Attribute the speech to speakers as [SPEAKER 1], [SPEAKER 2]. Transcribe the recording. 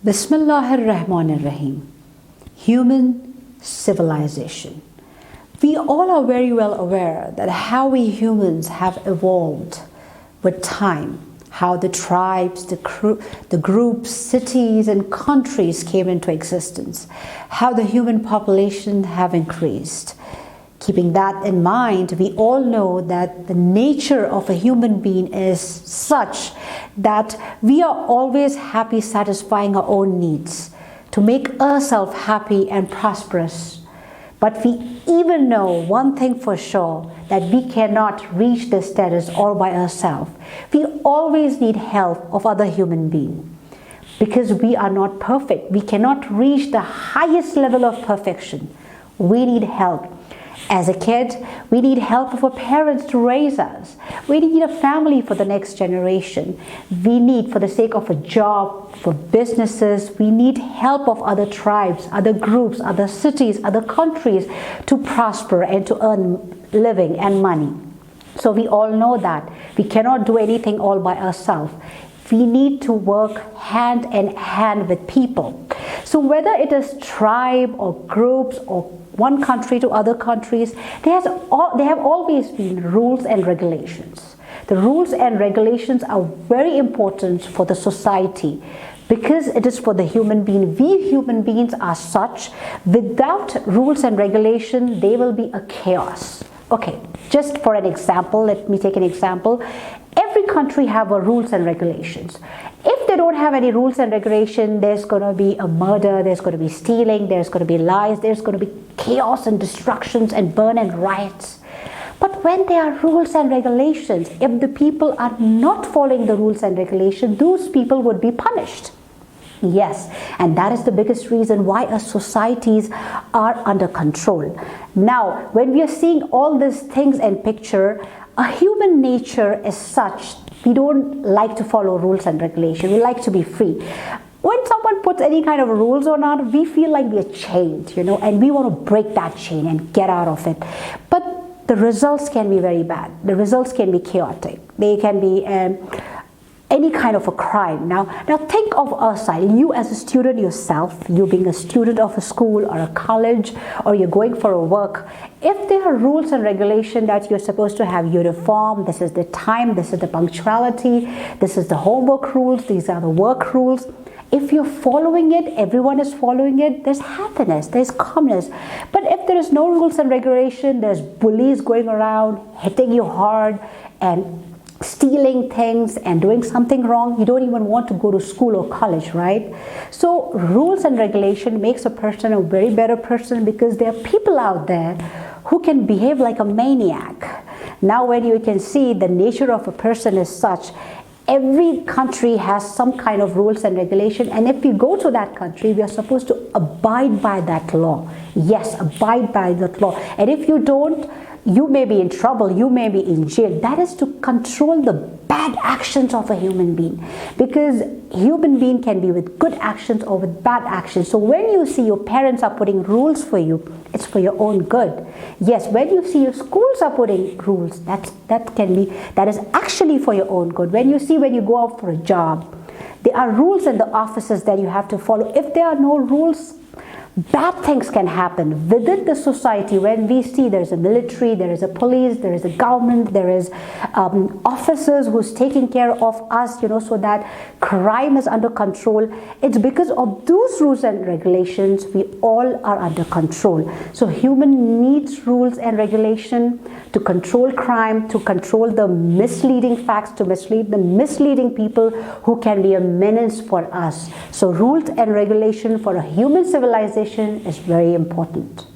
[SPEAKER 1] Bismillahir-Rahmanir-Rahim. Human civilization. We all are very well aware that how we humans have evolved with time, how the tribes, the groups, cities and countries came into existence, how the human population have increased. Keeping that in mind, we all know that the nature of a human being is such that we are always happy satisfying our own needs to make ourselves happy and prosperous. But we even know one thing for sure, that we cannot reach this status all by ourselves. We always need help of other human beings because we are not perfect. We cannot reach the highest level of perfection. We need help. As a kid, we need help of our parents to raise us. We need a family for the next generation. We need, for the sake of a job, for businesses, we need help of other tribes, other groups, other cities, other countries to prosper and to earn living and money. So we all know that we cannot do anything all by ourselves. We need to work hand in hand with people. So whether it is tribe or groups or one country to other countries, there have always been rules and regulations. The rules and regulations are very important for the society because it is for the human being. We human beings are such, without rules and regulation, there will be a chaos. Okay, just for an example, let me take an example. Every country have a rules and regulations. If they don't have any rules and regulation, there's going to be a murder, there's going to be stealing, there's going to be lies, there's going to be chaos and destructions and burn and riots. But when there are rules and regulations, if the people are not following the rules and regulations, those people would be punished. Yes, and that is the biggest reason why our societies are under control. Now, when we are seeing all these things in picture, a human nature is such, we don't like to follow rules and regulations. We like to be free. When someone puts any kind of rules on us, we feel like we are chained, and we want to break that chain and get out of it. But the results can be very bad. The results can be chaotic. They can be any kind of a crime. Now think of our side. You as a student yourself, you being a student of a school or a college, or you're going for a work, if there are rules and regulations that you're supposed to have uniform, this is the time, this is the punctuality, this is the homework rules, these are the work rules. If you're following it, everyone is following it, there's happiness, there's calmness. But if there is no rules and regulation, there's bullies going around, hitting you hard and stealing things and doing something wrong, you don't even want to go to school or college, right? So rules and regulation makes a person a very better person because there are people out there who can behave like a maniac. Now when you can see the nature of a person is such, every country has some kind of rules and regulation, and if we go to that country, we are supposed to abide by that law. Yes, abide by that law. And if you don't, you may be in trouble, you may be in jail. That is to control the bad actions of a human being, because human being can be with good actions or with bad actions. So when you see your parents are putting rules for you, it's for your own good. Yes, when you see your schools are putting rules, that is actually for your own good. When you go out for a job, there are rules in the offices that you have to follow. If there are no rules, bad things can happen within the society. When we see there's a military, there is a police, there is a government, there is officers who's taking care of us, so that crime is under control. It's because of those rules and regulations we all are under control. So human needs rules and regulation to control crime, to control the misleading facts, to mislead the misleading people who can be a menace for us. So rules and regulation for a human civilization is very important.